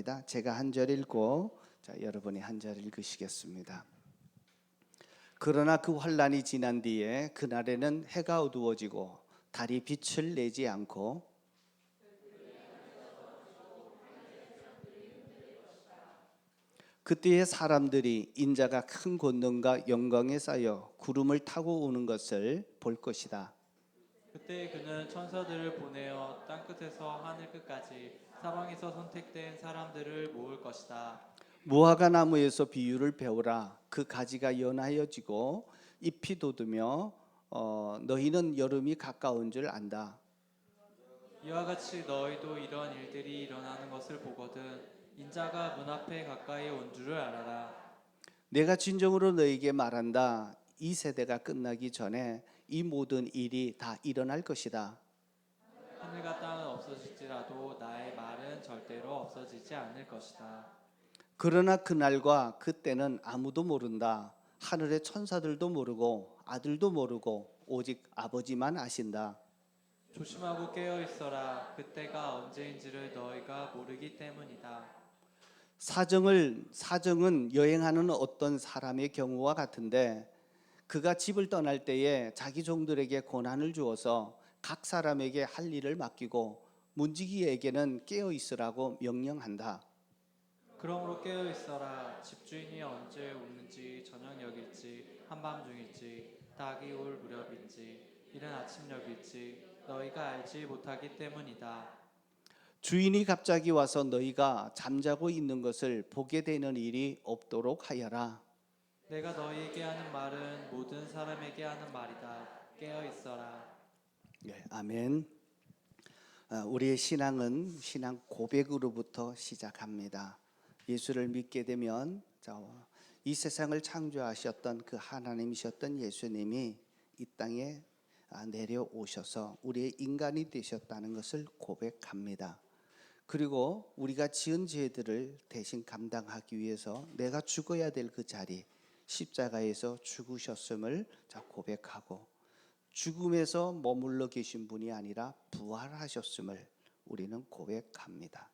있습니다. 제가 한 절 읽고 여러분이 한 절 읽으시겠습니다. 그러나 그 환란이 지난 뒤에 그날에는 해가 어두워지고 달이 빛을 내지 않고 그때의 사람들이 인자가 큰 권능과 영광에 쌓여 구름을 타고 오는 것을 볼 것이다. 그때 그는 천사들을 보내어 땅끝에서 하늘 끝까지 사방에서 선택된 사람들을 모을 것이다. 무화과 나무에서 비유를 배우라. 그 가지가 연하여지고 잎이 돋으며 너희는 여름이 가까운 줄 안다. 이와 같이 너희도 이런 일들이 일어나는 것을 보거든 인자가 문 앞에 가까이 온 줄을 알아라. 내가 진정으로 너희에게 말한다. 이 세대가 끝나기 전에 이 모든 일이 다 일어날 것이다. 하늘과 땅은 없어질지라도 나의 말은 절대로 없어지지 않을 것이다. 그러나 그날과 그때는 아무도 모른다. 하늘의 천사들도 모르고 아들도 모르고 오직 아버지만 아신다. 조심하고 깨어 있어라. 그때가 언제인지를 너희가 모르기 때문이다. 사정은 여행하는 어떤 사람의 경우와 같은데 그가 집을 떠날 때에 자기 종들에게 권한을 주어서 각 사람에게 할 일을 맡기고 문지기에게는 깨어 있으라고 명령한다. 그러므로 깨어 있어라. 집주인이 언제 오는지 저녁녘일지 한밤중일지 닭이 올 무렵일지 이른 아침녘일지 너희가 알지 못하기 때문이다. 주인이 갑자기 와서 너희가 잠자고 있는 것을 보게 되는 일이 없도록 하여라. 내가 너희에게 하는 말은 모든 사람에게 하는 말이다. 깨어 있어라. 네, 아멘. 우리의 신앙은 신앙 고백으로부터 시작합니다. 예수를 믿게 되면 이 세상을 창조하셨던 그 하나님이셨던 예수님이 이 땅에 내려오셔서 우리의 인간이 되셨다는 것을 고백합니다. 그리고 우리가 지은 죄들을 대신 감당하기 위해서 내가 죽어야 될 그 자리 십자가에서 죽으셨음을 고백하고 죽음에서 머물러 계신 분이 아니라 부활하셨음을 우리는 고백합니다.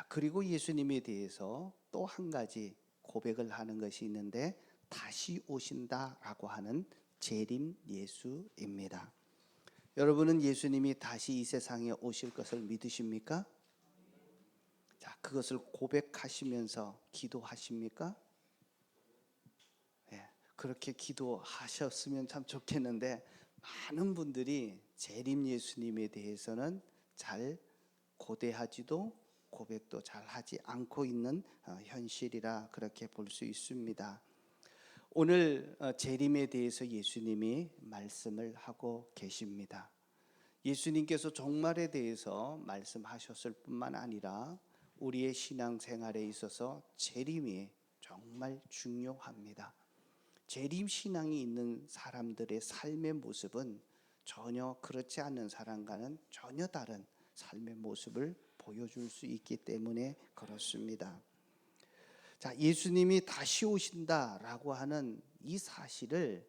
그리고 예수님에 대해서 또 한 가지 고백을 하는 것이 있는데 다시 오신다라고 하는 재림 예수입니다. 여러분은 예수님이 다시 이 세상에 오실 것을 믿으십니까? 그것을 고백하시면서 기도하십니까? 그렇게 기도하셨으면 참 좋겠는데 많은 분들이 재림 예수님에 대해서는 잘 고대하지도 고백도 잘 하지 않고 있는 현실이라 그렇게 볼 수 있습니다. 오늘 재림에 대해서 예수님이 말씀을 하고 계십니다. 예수님께서 종말에 대해서 말씀하셨을 뿐만 아니라 우리의 신앙생활에 있어서 재림이 정말 중요합니다. 재림 신앙이 있는 사람들의 삶의 모습은 전혀 그렇지 않은 사람과는 전혀 다른 삶의 모습을 보여줄 수 있기 때문에 그렇습니다. 예수님이 다시 오신다라고 하는 이 사실을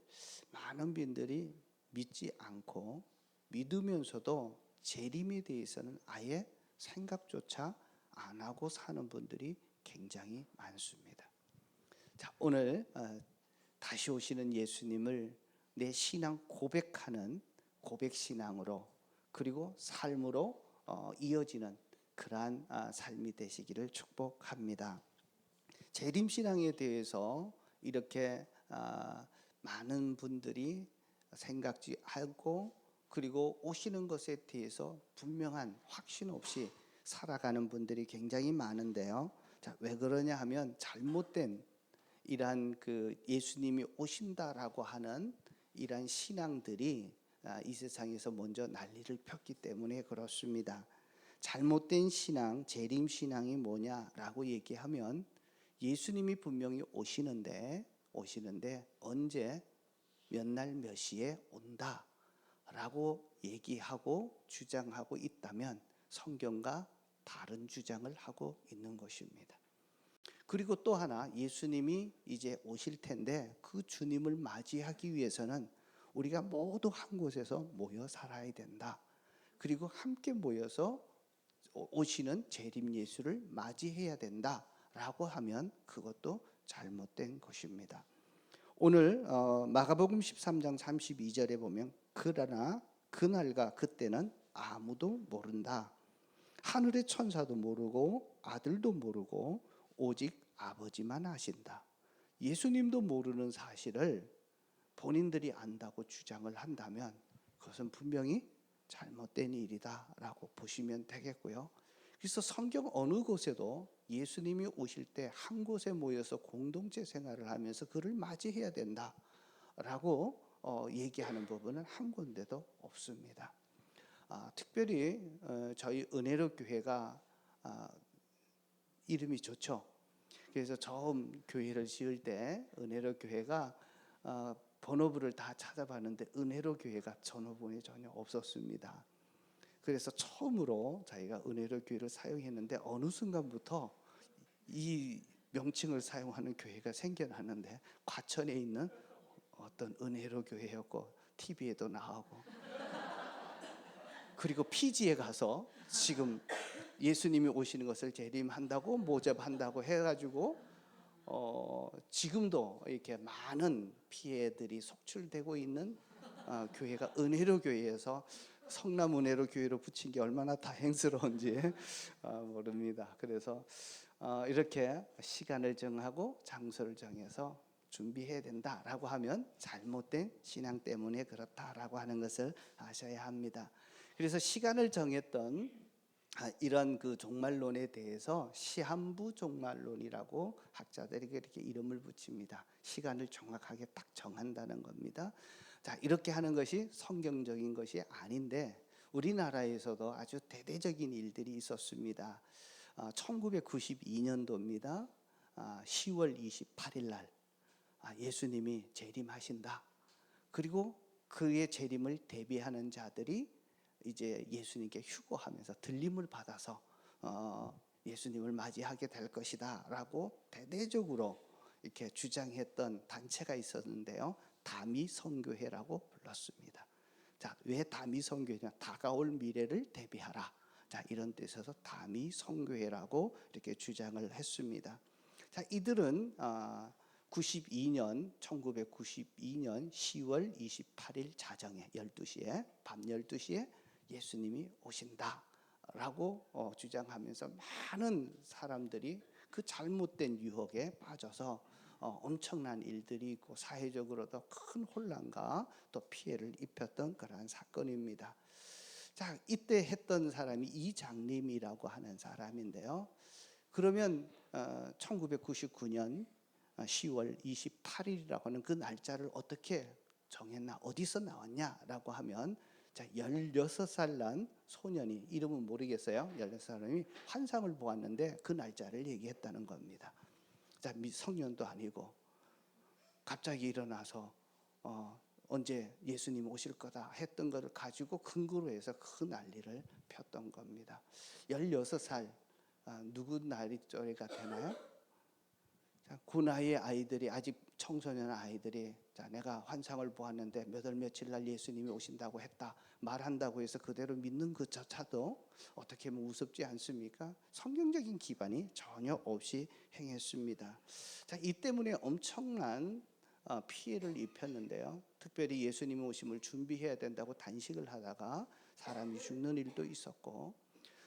많은 분들이 믿지 않고 믿으면서도 재림에 대해서는 아예 생각조차 안 하고 사는 분들이 굉장히 많습니다. 오늘 다시 오시는 예수님을 내 신앙 고백하는 고백 신앙으로 그리고 삶으로 이어지는 그러한 삶이 되시기를 축복합니다. 재림 신앙에 대해서 이렇게 많은 분들이 생각지하고 그리고 오시는 것에 대해서 분명한 확신 없이 살아가는 분들이 굉장히 많은데요. 왜 그러냐 하면 잘못된 이러한 그 예수님이 오신다라고 하는 이러한 신앙들이 이 세상에서 먼저 난리를 폈기 때문에 그렇습니다. 잘못된 신앙, 재림 신앙이 뭐냐라고 얘기하면 예수님이 분명히 오시는데 언제 몇 날 몇 시에 온다라고 얘기하고 주장하고 있다면 성경과 다른 주장을 하고 있는 것입니다. 그리고 또 하나 예수님이 이제 오실 텐데 그 주님을 맞이하기 위해서는 우리가 모두 한 곳에서 모여 살아야 된다. 그리고 함께 모여서 오시는 재림 예수를 맞이해야 된다라고 하면 그것도 잘못된 것입니다. 오늘 마가복음 13장 32절에 보면 그러나 그날과 그때는 아무도 모른다. 하늘의 천사도 모르고 아들도 모르고 오직 아버지만 아신다. 예수님도 모르는 사실을 본인들이 안다고 주장을 한다면 그것은 분명히 잘못된 일이다라고 보시면 되겠고요. 그래서 성경 어느 곳에도 예수님이 오실 때 한 곳에 모여서 공동체 생활을 하면서 그를 맞이해야 된다라고 얘기하는 부분은 한 군데도 없습니다. 특별히 저희 은혜로 교회가 이름이 좋죠. 그래서 처음 교회를 지을 때 은혜로 교회가 번호부를 다 찾아봤는데 은혜로 교회가 전호부에 전혀 없었습니다. 그래서 처음으로 저희가 은혜로 교회를 사용했는데 어느 순간부터 이 명칭을 사용하는 교회가 생겨났는데 과천에 있는 어떤 은혜로 교회였고 TV에도 나오고 그리고 피지에 가서 지금 예수님이 오시는 것을 재림한다고 모집한다고 해가지고 지금도 이렇게 많은 피해들이 속출되고 있는 교회가 은혜로 교회에서 성남 은혜로 교회로 붙인 게 얼마나 다행스러운지 모릅니다. 그래서 이렇게 시간을 정하고 장소를 정해서 준비해야 된다라고 하면 잘못된 신앙 때문에 그렇다라고 하는 것을 아셔야 합니다. 그래서 시간을 정했던 이런 그 종말론에 대해서 시한부 종말론이라고 학자들이 이렇게 이름을 붙입니다. 시간을 정확하게 딱 정한다는 겁니다. 자, 이렇게 하는 것이 성경적인 것이 아닌데 우리나라에서도 아주 대대적인 일들이 있었습니다. 1992년도입니다. 10월 28일 날 예수님이 재림하신다. 그리고 그의 재림을 대비하는 자들이 이제 예수님께 휴거하면서 들림을 받아서 예수님을 맞이하게 될 것이다라고 대대적으로 이렇게 주장했던 단체가 있었는데요. 다미선교회라고 불렀습니다. 자, 왜 다미선교회냐? 다가올 미래를 대비하라. 자, 이런 뜻에서 다미선교회라고 이렇게 주장을 했습니다. 자, 이들은 1992년 10월 28일 자정에 12시에 밤 12시에 예수님이 오신다라고 주장하면서 많은 사람들이 그 잘못된 유혹에 빠져서 엄청난 일들이 있고 사회적으로도 큰 혼란과 또 피해를 입혔던 그러한 사건입니다. 자, 이때 했던 사람이 이장림이라고 하는 사람인데요. 그러면 1999년 10월 28일이라고 하는 그 날짜를 어떻게 정했나, 어디서 나왔냐라고 하면 자, 16살 난 소년이 이름은 모르겠어요. 16살이 환상을 보았는데 그 날짜를 얘기했다는 겁니다. 자, 성년도 아니고 갑자기 일어나서 언제 예수님 오실 거다 했던 것을 가지고 근거로 해서 그 난리를 폈던 겁니다. 16살 누구 나이가 되나요? 자, 그 나이의 아이들이 아직 청소년 아이들이 자, 내가 환상을 보았는데 몇 월 며칠 날 예수님이 오신다고 했다 말한다고 해서 그대로 믿는 그조차도 어떻게 보면 우습지 않습니까? 성경적인 기반이 전혀 없이 행했습니다. 자, 이 때문에 엄청난 피해를 입혔는데요. 특별히 예수님이 오심을 준비해야 된다고 단식을 하다가 사람이 죽는 일도 있었고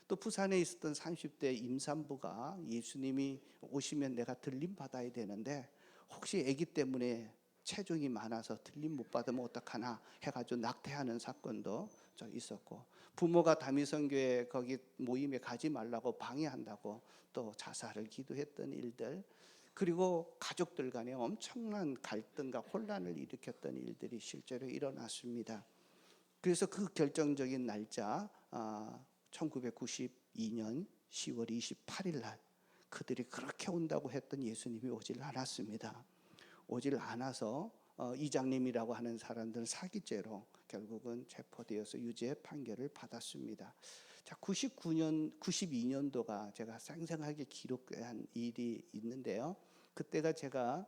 또 부산에 있었던 30대 임산부가 예수님이 오시면 내가 들림 받아야 되는데 혹시 아기 때문에 체중이 많아서 들림 못 받으면 어떡하나 해가지고 낙태하는 사건도 있었고 부모가 다미선교회 거기 모임에 가지 말라고 방해한다고 또 자살을 기도했던 일들 그리고 가족들 간에 엄청난 갈등과 혼란을 일으켰던 일들이 실제로 일어났습니다. 그래서 그 결정적인 날짜 1992년 10월 28일 날 그들이 그렇게 온다고 했던 예수님이 오질 않았습니다. 오질 않아서 이장님이라고 하는 사람들은 사기죄로 결국은 체포되어서 유죄 판결을 받았습니다. 자, 92년도가 제가 생생하게 기록한 일이 있는데요. 그때가 제가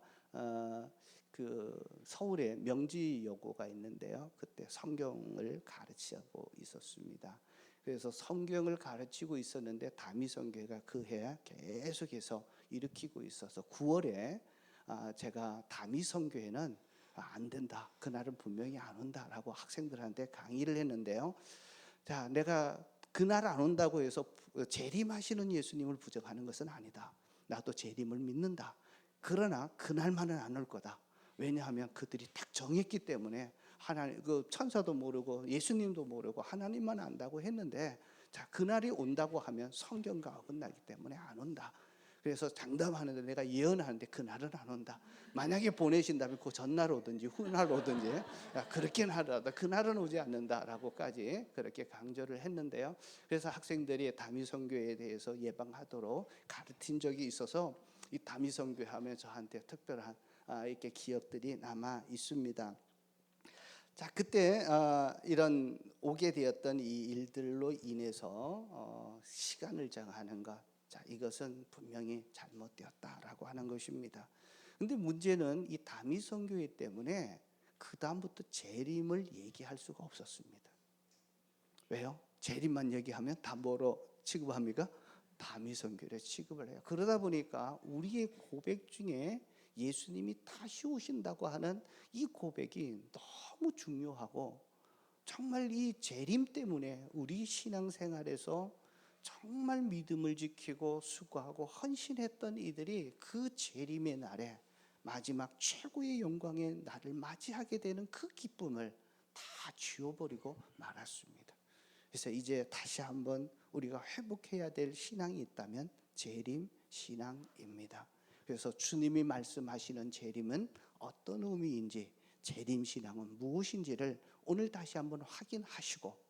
그 서울에 명지여고가 있는데요. 그때 성경을 가르치고 있었습니다. 그래서 성경을 가르치고 있었는데 다미성교회가 그 해 계속해서 일으키고 있어서 9월에 제가 다미성교회는 안 된다. 그날은 분명히 안 온다라고 학생들한테 강의를 했는데요. 자, 내가 그날 안 온다고 해서 재림하시는 예수님을 부정하는 것은 아니다. 나도 재림을 믿는다. 그러나 그날만은 안 올 거다. 왜냐하면 그들이 딱 정했기 때문에 하나님, 그 천사도 모르고 예수님도 모르고 하나님만 안다고 했는데, 자, 그날이 온다고 하면 성경과 어긋나기 때문에 안 온다. 그래서 장담하는데 내가 예언하는데 그날은 안 온다. 만약에 보내신다면 그 전날 오든지 후날 오든지, 야, 그렇게는 하더라도 그날은 오지 않는다라고까지 그렇게 강조를 했는데요. 그래서 학생들이 다미성교회에 대해서 예방하도록 가르친 적이 있어서 이 다미성교회 하면 저한테 특별한 이렇게 기억들이 남아 있습니다. 자, 그때 이런 오게 되었던 이 일들로 인해서 시간을 정하는 것, 자, 이것은 분명히 잘못되었다라고 하는 것입니다. 근데 문제는 이 다미성교회 때문에 그 다음부터 재림을 얘기할 수가 없었습니다. 왜요? 재림만 얘기하면 다 뭐로 취급합니까? 다미성교회를 취급을 해요. 그러다 보니까 우리의 고백 중에 예수님이 다시 오신다고 하는 이 고백이 너무 중요하고, 정말 이 재림 때문에 우리 신앙생활에서 정말 믿음을 지키고 수고하고 헌신했던 이들이 그 재림의 날에 마지막 최고의 영광의 날을 맞이하게 되는 그 기쁨을 다 지워버리고 말았습니다. 그래서 이제 다시 한번 우리가 회복해야 될 신앙이 있다면 재림 신앙입니다. 그래서 주님이 말씀하시는 재림은 어떤 의미인지, 재림 신앙은 무엇인지를 오늘 다시 한번 확인하시고,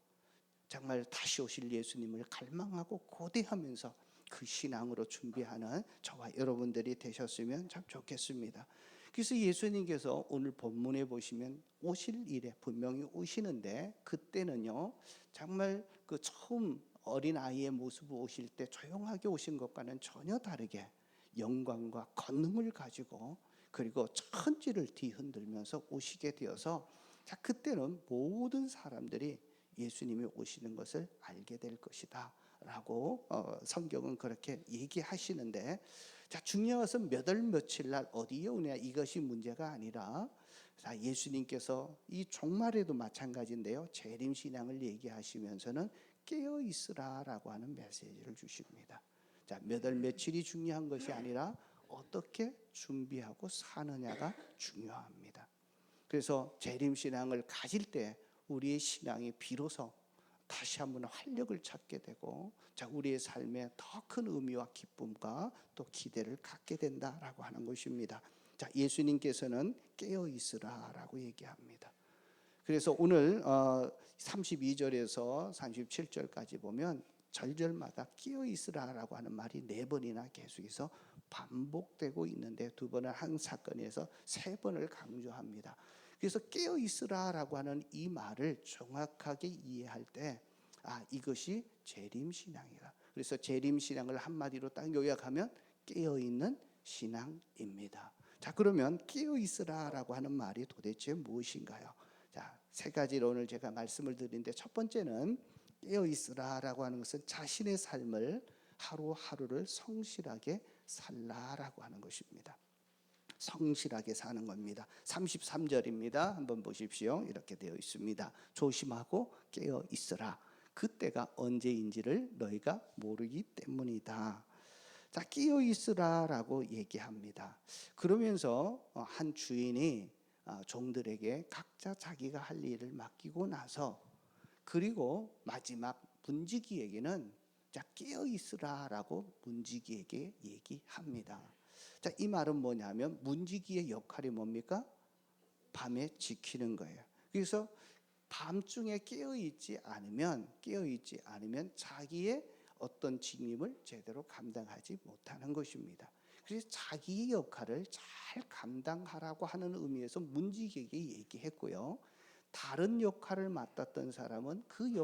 정말 다시 오실 예수님을 갈망하고 고대하면서 그 신앙으로 준비하는 저와 여러분들이 되셨으면 참 좋겠습니다. 그래서 예수님께서 오늘 본문에 보시면 오실 일에 분명히 오시는데, 그때는요 정말 그 처음 어린아이의 모습으로 오실 때 조용하게 오신 것과는 전혀 다르게 영광과 권능을 가지고, 그리고 천지를 뒤흔들면서 오시게 되어서, 자, 그때는 모든 사람들이 예수님이 오시는 것을 알게 될 것이다 라고 성경은 그렇게 얘기하시는데, 자, 중요한 것은 몇 월 며칠 날 어디에 오냐 이것이 문제가 아니라, 자, 예수님께서 이 종말에도 마찬가지인데요, 재림 신앙을 얘기하시면서는 깨어 있으라라고 하는 메시지를 주십니다. 자, 몇 월 며칠이 중요한 것이 아니라 어떻게 준비하고 사느냐가 중요합니다. 그래서 재림 신앙을 가질 때 우리의 신앙이 비로소 다시 한번 활력을 찾게 되고, 자, 우리의 삶에 더 큰 의미와 기쁨과 또 기대를 갖게 된다라고 하는 것입니다. 자, 예수님께서는 깨어 있으라라고 얘기합니다. 그래서 오늘 32절에서 37절까지 보면 절절마다 깨어 있으라라고 하는 말이 4번이나 계속해서 반복되고 있는데, 2번은 한 사건에서 3번을 강조합니다. 그래서 깨어 있으라라고 하는 이 말을 정확하게 이해할 때, 이것이 재림 신앙이다. 그래서 재림 신앙을 한마디로 딱 요약하면 깨어 있는 신앙입니다. 자, 그러면 깨어 있으라라고 하는 말이 도대체 무엇인가요? 자, 3가지로 오늘 제가 말씀을 드리는데, 첫 번째는 깨어 있으라라고 하는 것은 자신의 삶을 하루하루를 성실하게 살라라고 하는 것입니다. 성실하게 사는 겁니다. 33절입니다. 한번 보십시오. 이렇게 되어 있습니다. 조심하고 깨어 있으라. 그때가 언제인지를 너희가 모르기 때문이다. 자, 깨어 있으라라고 얘기합니다. 그러면서 한 주인이 종들에게 각자 자기가 할 일을 맡기고 나서, 그리고 마지막 문지기에게는 자, 깨어 있으라라고 문지기에게 얘기합니다. 자, 이 말은 뭐냐면 문지기의 역할이 뭡니까? 밤에 지키는 거예요. 그래서 밤중에 깨어 있지 않으면 자기의 어떤 직임을 제대로 감당하지 못하는 것입니다. 그래서 자기의 역할을 잘 감당하라고 하는 의미에서 문지기에게 얘기했고요. 다른 역할을 맡았던 사람은 그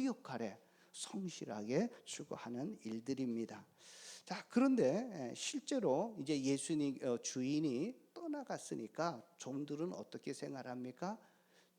역할에 성실하게 추구하는 일들입니다. 자, 그런데 실제로 이제 예수님 주인이 떠나갔으니까 종들은 어떻게 생활합니까?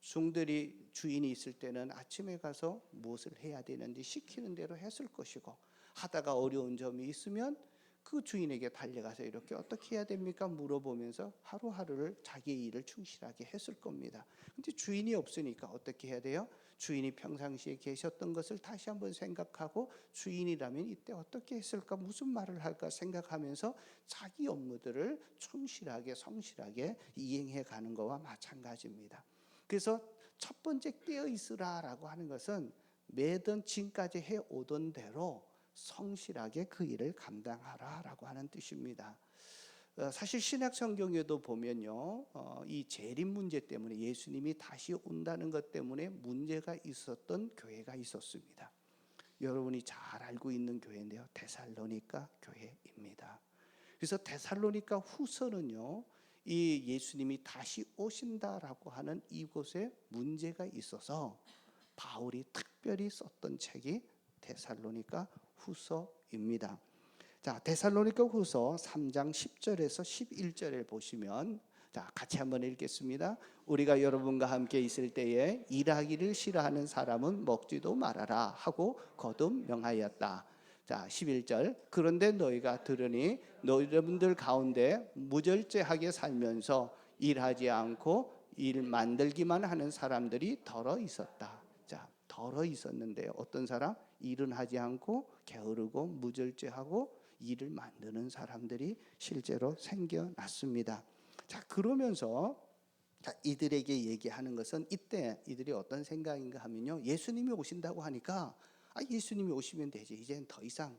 종들이 주인이 있을 때는 아침에 가서 무엇을 해야 되는지 시키는 대로 했을 것이고, 하다가 어려운 점이 있으면 그 주인에게 달려가서 이렇게 어떻게 해야 됩니까? 물어보면서 하루하루를 자기의 일을 충실하게 했을 겁니다. 근데 주인이 없으니까 어떻게 해야 돼요? 주인이 평상시에 계셨던 것을 다시 한번 생각하고, 주인이라면 이때 어떻게 했을까, 무슨 말을 할까 생각하면서 자기 업무들을 충실하게 성실하게 이행해 가는 것과 마찬가지입니다. 그래서 첫 번째 깨어 있으라라고 하는 것은 매번 지금까지 해 오던 대로 성실하게 그 일을 감당하라라고 하는 뜻입니다. 사실 신약 성경에도 보면요, 이 재림 문제 때문에 예수님이 다시 온다는 것 때문에 문제가 있었던 교회가 있었습니다. 여러분이 잘 알고 있는 교회인데요, 데살로니가 교회입니다. 그래서 데살로니가 후서는요, 이 예수님이 다시 오신다라고 하는 이곳에 문제가 있어서 바울이 특별히 썼던 책이 데살로니가 후서입니다. 자, 데살로니가 후서 3장 10절에서 11절을 보시면, 자, 같이 한번 읽겠습니다. 우리가 여러분과 함께 있을 때에 일하기를 싫어하는 사람은 먹지도 말아라 하고 거듭 명하였다. 자, 11절. 그런데 너희가 들으니 너희들 가운데 무절제하게 살면서 일하지 않고 일 만들기만 하는 사람들이 더러 있었다. 자, 더러 있었는데요, 어떤 사람? 일은 하지 않고 게으르고 무절제하고 일을 만드는 사람들이 실제로 생겨났습니다. 자, 그러면서 자, 이들에게 얘기하는 것은, 이때 이들이 어떤 생각인가 하면요, 예수님이 오신다고 하니까 예수님이 오시면 되지, 이제는 더 이상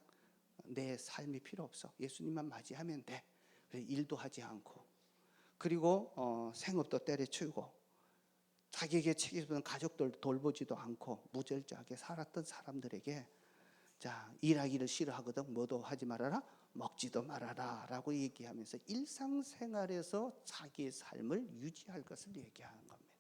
내 삶이 필요 없어, 예수님만 맞이하면 돼. 그래서 일도 하지 않고, 그리고 생업도 때려치우고, 자기에게 책임있는 가족들 돌보지도 않고 무절제하게 살았던 사람들에게, 자, 일하기를 싫어하거든, 뭐도 하지 말아라, 먹지도 말아라 라고 얘기하면서 일상생활에서 자기의 삶을 유지할 것을 얘기하는 겁니다.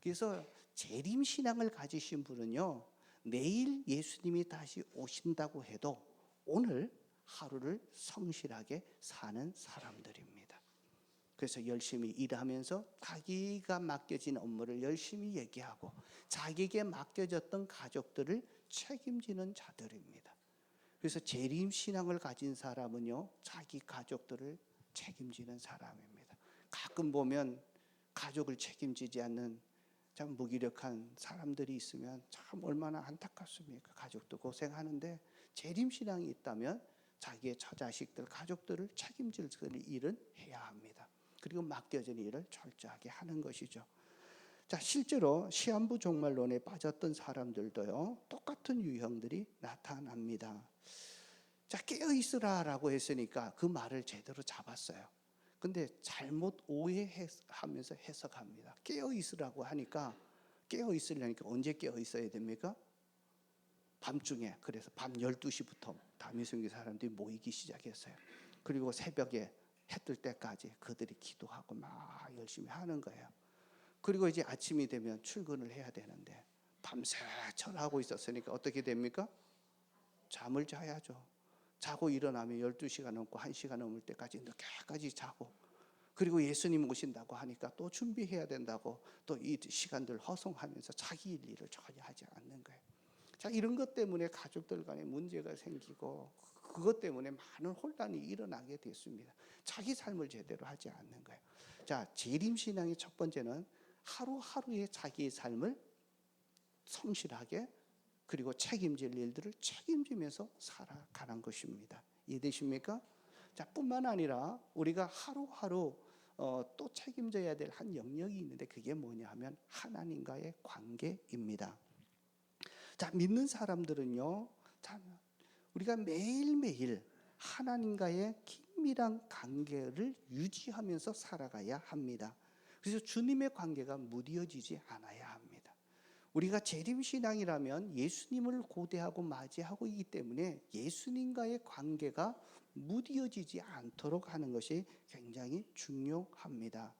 그래서 재림신앙을 가지신 분은요, 내일 예수님이 다시 오신다고 해도 오늘 하루를 성실하게 사는 사람들입니다. 그래서 열심히 일하면서 자기가 맡겨진 업무를 열심히 얘기하고, 자기에게 맡겨졌던 가족들을 책임지는 자들입니다. 그래서 재림신앙을 가진 사람은요, 자기 가족들을 책임지는 사람입니다. 가끔 보면 가족을 책임지지 않는 참 무기력한 사람들이 있으면 참 얼마나 안타깝습니까? 가족도 고생하는데 재림신앙이 있다면 자기의 처자식들, 가족들을 책임질 일은 해야 합니다. 그리고 맡겨진 일을 철저하게 하는 것이죠. 자, 실제로 시한부 종말론에 빠졌던 사람들도요, 똑같은 유형들이 나타납니다. 자, 깨어 있으라라고 했으니까 그 말을 제대로 잡았어요. 근데 잘못 오해하면서 해석합니다. 깨어 있으라고 하니까, 깨어 있으려니까 언제 깨어 있어야 됩니까? 밤중에. 그래서 밤 12시부터 다미성교 사람들이 모이기 시작했어요. 그리고 새벽에 해 뜰 때까지 그들이 기도하고 막 열심히 하는 거예요. 그리고 이제 아침이 되면 출근을 해야 되는데 밤새 절하고 있었으니까 어떻게 됩니까? 잠을 자야죠. 자고 일어나면 12시가 넘고 1시가 넘을 때까지 늦게까지 자고, 그리고 예수님 오신다고 하니까 또 준비해야 된다고 또 이 시간들 허송하면서 자기 일을 전혀 하지 않는 거예요. 자, 이런 것 때문에 가족들 간에 문제가 생기고, 그것 때문에 많은 혼란이 일어나게 됐습니다. 자기 삶을 제대로 하지 않는 거예요. 자, 재림신앙의 첫 번째는 하루하루의 자기의 삶을 성실하게, 그리고 책임질 일들을 책임지면서 살아가는 것입니다. 이해되십니까? 자, 뿐만 아니라 우리가 하루하루 또 책임져야 될 한 영역이 있는데, 그게 뭐냐 하면 하나님과의 관계입니다. 자, 믿는 사람들은요, 우리가 매일매일 하나님과의 긴밀한 관계를 유지하면서 살아가야 합니다. 그래서 주님의 관계가 무뎌지지 않아야 합니다. 우리가 재림신앙이라면 예수님을 고대하고 맞이하고 있기 때문에 예수님과의 관계가 무뎌지지 않도록 하는 것이 굉장히 중요합니다.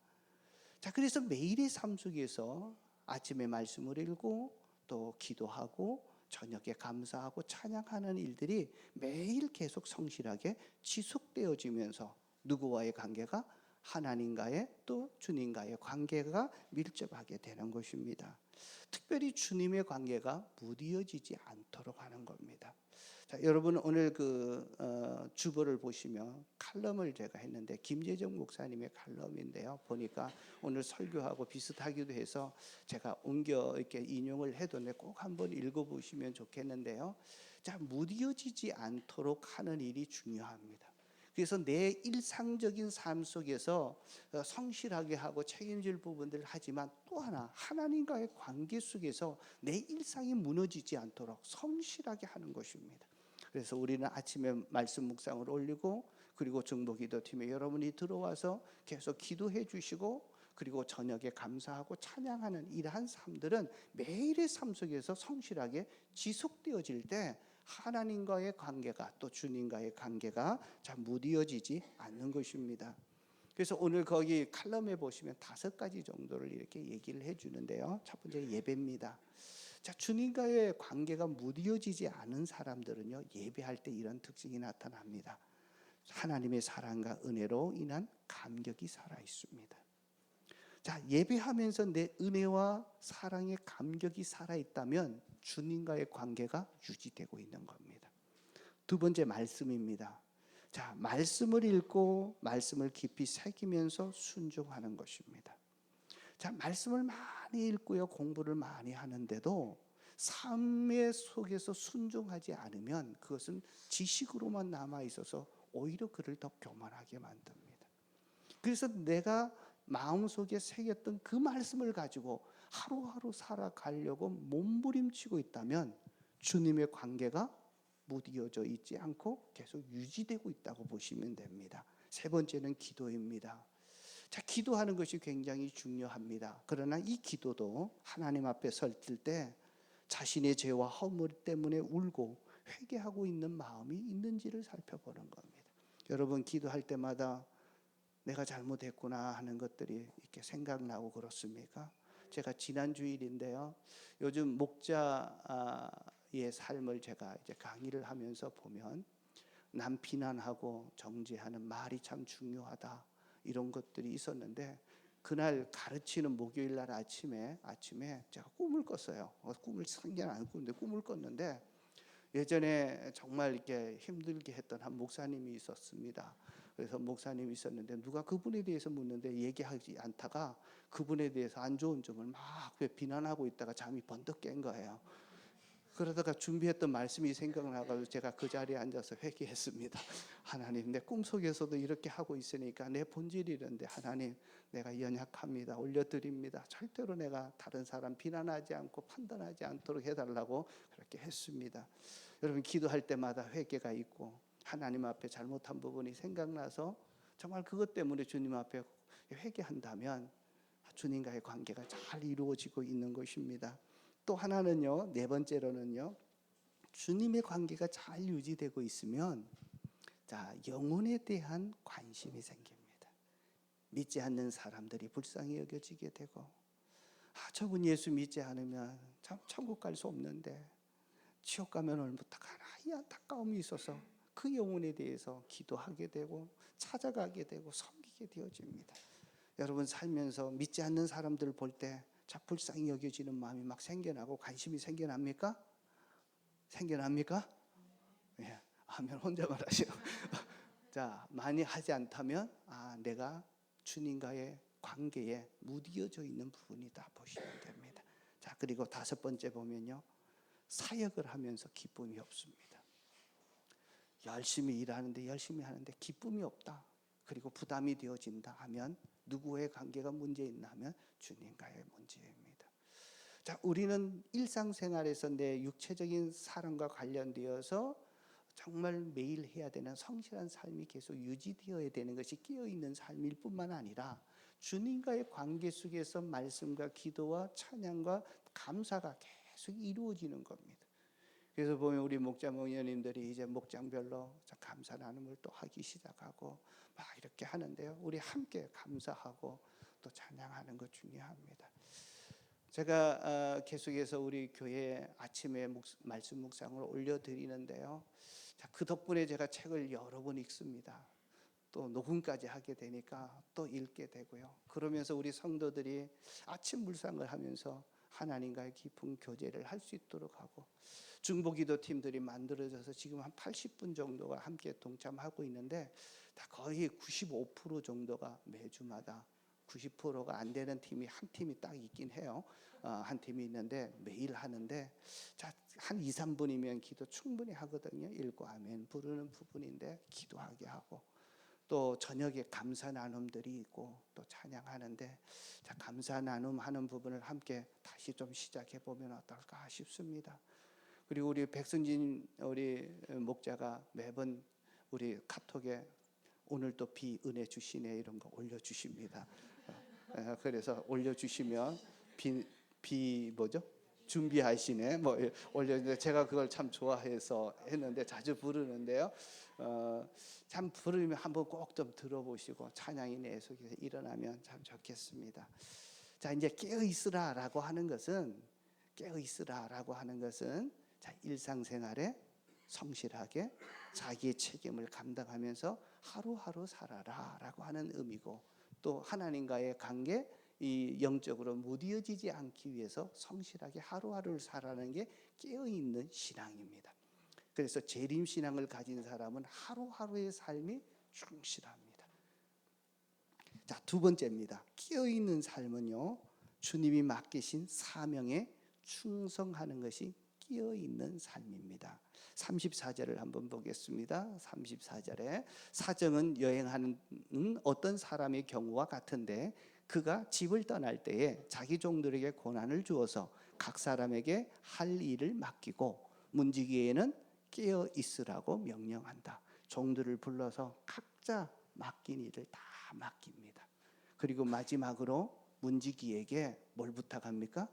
자, 그래서 매일의 삶 속에서 아침에 말씀을 읽고 또 기도하고 저녁에 감사하고 찬양하는 일들이 매일 계속 성실하게 지속되어지면서 누구와의 관계가? 하나님과의 또 주님과의 관계가 밀접하게 되는 것입니다. 특별히 주님의 관계가 무뎌지지 않도록 하는 겁니다. 자, 여러분 오늘 주보를 보시면 칼럼을 제가 했는데 김재정 목사님의 칼럼인데요. 보니까 오늘 설교하고 비슷하기도 해서 제가 옮겨 이렇게 인용을 해뒀는데 꼭 한번 읽어보시면 좋겠는데요. 자, 무뎌지지 않도록 하는 일이 중요합니다. 그래서 내 일상적인 삶 속에서 성실하게 하고 책임질 부분들을 하지만 또 하나 하나님과의 관계 속에서 내 일상이 무너지지 않도록 성실하게 하는 것입니다. 그래서 우리는 아침에 말씀 묵상을 올리고 그리고 중보기도팀에 여러분이 들어와서 계속 기도해 주시고 그리고 저녁에 감사하고 찬양하는 이러한 삶들은 매일의 삶 속에서 성실하게 지속되어질 때 하나님과의 관계가 또 주님과의 관계가 잘 무뎌지지 않는 것입니다. 그래서 오늘 거기 칼럼에 보시면 5가지 정도를 이렇게 얘기를 해주는데요. 첫 번째 예배입니다. 자, 주님과의 관계가 무뎌지지 않은 사람들은요, 예배할 때 이런 특징이 나타납니다. 하나님의 사랑과 은혜로 인한 감격이 살아 있습니다. 자, 예배하면서 내 은혜와 사랑의 감격이 살아 있다면 주님과의 관계가 유지되고 있는 겁니다. 두 번째 말씀입니다. 자, 말씀을 읽고 말씀을 깊이 새기면서 순종하는 것입니다. 자, 말씀을 많이 읽고요, 공부를 많이 하는데도 삶의 속에서 순종하지 않으면 그것은 지식으로만 남아 있어서 오히려 그를 더 교만하게 만듭니다. 그래서 내가 마음속에 새겼던 그 말씀을 가지고 하루하루 살아가려고 몸부림치고 있다면 주님의 관계가 무뎌져 있지 않고 계속 유지되고 있다고 보시면 됩니다. 세 번째는 기도입니다. 자, 기도하는 것이 굉장히 중요합니다. 그러나 이 기도도 하나님 앞에 설 때 자신의 죄와 허물 때문에 울고 회개하고 있는 마음이 있는지를 살펴보는 겁니다. 여러분 기도할 때마다 내가 잘못했구나 하는 것들이 이렇게 생각나고 그렇습니까? 제가 지난 주일인데요. 요즘 목자의 삶을 제가 이제 강의를 하면서 보면 남 비난하고 정죄하는 말이 참 중요하다. 이런 것들이 있었는데 그날 가르치는 목요일 날 아침에 제가 꿈을 꿨어요. 꿈을 상견 안 꾸는데 꿈을 꿨는데 예전에 정말 이렇게 힘들게 했던 한 목사님이 있었습니다. 그래서 목사님이 있었는데 누가 그분에 대해서 묻는데 얘기하지 않다가 그분에 대해서 안 좋은 점을 막 비난하고 있다가 잠이 번뜩 깬 거예요. 그러다가 준비했던 말씀이 생각나가지고 제가 그 자리에 앉아서 회개했습니다. 하나님, 내 꿈속에서도 이렇게 하고 있으니까 내 본질이 이런데 하나님, 내가 연약합니다. 올려드립니다. 절대로 내가 다른 사람 비난하지 않고 판단하지 않도록 해달라고 그렇게 했습니다. 여러분 기도할 때마다 회개가 있고 하나님 앞에 잘못한 부분이 생각나서 정말 그것 때문에 주님 앞에 회개한다면 주님과의 관계가 잘 이루어지고 있는 것입니다. 또 하나는요, 네 번째로는요, 주님의 관계가 잘 유지되고 있으면 자, 영혼에 대한 관심이 생깁니다. 믿지 않는 사람들이 불쌍히 여겨지게 되고 저분 예수 믿지 않으면 참 천국 갈 수 없는데 지옥 가면 얼마나 가나 이 안타까움이 있어서 그 영혼에 대해서 기도하게 되고 찾아가게 되고 섬기게 되어집니다. 여러분 살면서 믿지 않는 사람들 볼 때 불쌍히 여겨지는 마음이 막 생겨나고 관심이 생겨납니까? 생겨납니까? 예, 아멘 혼자만 하시고 자, 많이 하지 않다면 내가 주님과의 관계에 무뎌져 있는 부분이다 보시면 됩니다. 자, 그리고 5번째 보면요, 사역을 하면서 기쁨이 없습니다. 열심히 일하는데 열심히 하는데 기쁨이 없다. 그리고 부담이 되어진다 하면 누구의 관계가 문제 있나 하면 주님과의 문제입니다. 자, 우리는 일상생활에서 내 육체적인 사랑과 관련되어서 정말 매일 해야 되는 성실한 삶이 계속 유지되어야 되는 것이 깨어있는 삶일 뿐만 아니라 주님과의 관계 속에서 말씀과 기도와 찬양과 감사가 계속 이루어지는 겁니다. 그래서 보면 우리 목자 목녀님들이 이제 목장별로 감사 나눔을 또 하기 시작하고 막 이렇게 하는데요. 우리 함께 감사하고 또 찬양하는 것 중요합니다. 제가 계속해서 우리 교회 아침에 말씀 묵상을 올려드리는데요. 자, 그 덕분에 제가 책을 여러 번 읽습니다. 또 녹음까지 하게 되니까 또 읽게 되고요. 그러면서 우리 성도들이 아침 묵상을 하면서 하나님과의 깊은 교제를 할 수 있도록 하고, 중보기도 팀들이 만들어져서 지금 한 80분 정도가 함께 동참하고 있는데, 다 거의 95% 정도가 매주마다, 90%가 안 되는 팀이 한 팀이 딱 있긴 해요. 한 팀이 있는데 매일 하는데, 자, 한 2, 3분이면 기도 충분히 하거든요. 읽고 아멘 부르는 부분인데 기도하게 하고, 또 저녁에 감사 나눔들이 있고 또 찬양하는데, 자, 감사 나눔하는 부분을 함께 다시 좀 시작해 보면 어떨까 싶습니다. 그리고 우리 백승진 우리 목자가 매번 우리 카톡에 오늘 또 비 은혜 주시네 이런 거 올려주십니다. 그래서 올려주시면 비 뭐죠? 준비하시네 뭐 올렸는데, 제가 그걸 참 좋아해서 했는데 자주 부르는데요. 참 부르면 한번 꼭 좀 들어보시고 찬양이 내 속에서 일어나면 참 좋겠습니다. 자, 이제 깨어 있으라라고 하는 것은, 자, 일상생활에 성실하게 자기의 책임을 감당하면서 하루하루 살아라라고 하는 의미고, 또 하나님과의 관계, 이 영적으로 무뎌지지 않기 위해서 성실하게 하루하루를 살아가는 게 깨어있는 신앙입니다. 그래서 재림 신앙을 가진 사람은 하루하루의 삶이 충실합니다. 자, 두 번째입니다. 깨어있는 삶은요, 주님이 맡기신 사명에 충성하는 것이 깨어있는 삶입니다. 34절을 한번 보겠습니다. 34절에 사정은 여행하는 어떤 사람의 경우와 같은데, 그가 집을 떠날 때에 자기 종들에게 고난을 주어서 각 사람에게 할 일을 맡기고 문지기에는 깨어 있으라고 명령한다. 종들을 불러서 각자 맡긴 일을 다 맡깁니다. 그리고 마지막으로 문지기에게 뭘 부탁합니까?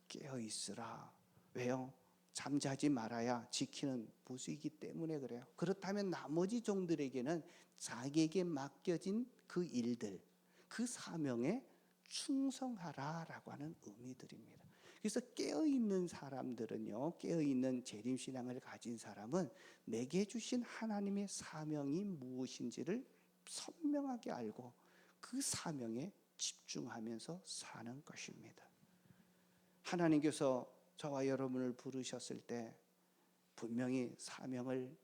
깨어 있으라. 왜요? 잠자지 말아야 지키는 부수이기 때문에 그래요. 그렇다면 나머지 종들에게는 자기에게 맡겨진 그 일들, 그 사명에 충성하라라고 하는 의미들입니다. 그래서 깨어있는 사람들은요, 깨어있는 재림신앙을 가진 사람은 내게 주신 하나님의 사명이 무엇인지를 선명하게 알고 그 사명에 집중하면서 사는 것입니다. 하나님께서 저와 여러분을 부르셨을 때 분명히 사명을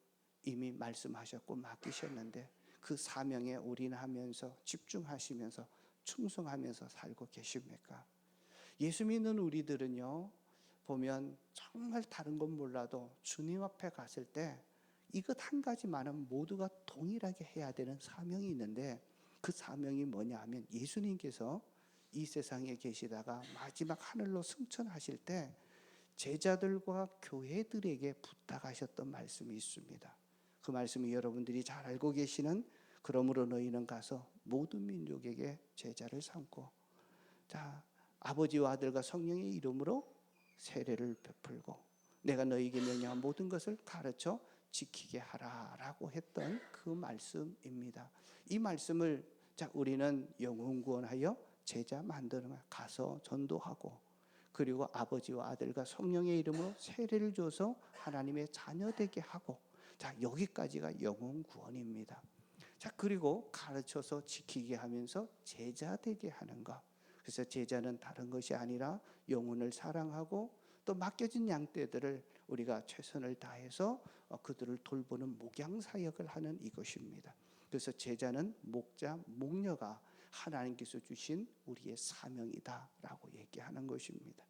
이미 말씀하셨고 맡기셨는데, 그 사명에 올인하면서 집중하시면서 충성하면서 살고 계십니까? 예수 믿는 우리들은요, 보면 정말 다른 건 몰라도 주님 앞에 갔을 때 이것 한 가지만은 모두가 동일하게 해야 되는 사명이 있는데, 그 사명이 뭐냐 하면, 예수님께서 이 세상에 계시다가 마지막 하늘로 승천하실 때 제자들과 교회들에게 부탁하셨던 말씀이 있습니다. 그 말씀이 여러분들이 잘 알고 계시는, 그러므로 너희는 가서 모든 민족에게 제자를 삼고, 자, 아버지와 아들과 성령의 이름으로 세례를 베풀고 내가 너희에게 명령한 모든 것을 가르쳐 지키게 하라라고 했던 그 말씀입니다. 이 말씀을, 자, 우리는 영혼 구원하여 제자 만드는, 가서 전도하고, 그리고 아버지와 아들과 성령의 이름으로 세례를 줘서 하나님의 자녀 되게 하고, 자, 여기까지가 영혼 구원입니다. 자, 그리고 가르쳐서 지키게 하면서 제자 되게 하는 것. 그래서 제자는 다른 것이 아니라 영혼을 사랑하고 또 맡겨진 양떼들을 우리가 최선을 다해서 그들을 돌보는 목양 사역을 하는 이것입니다. 그래서 제자는 목자, 목녀가 하나님께서 주신 우리의 사명이다라고 얘기하는 것입니다.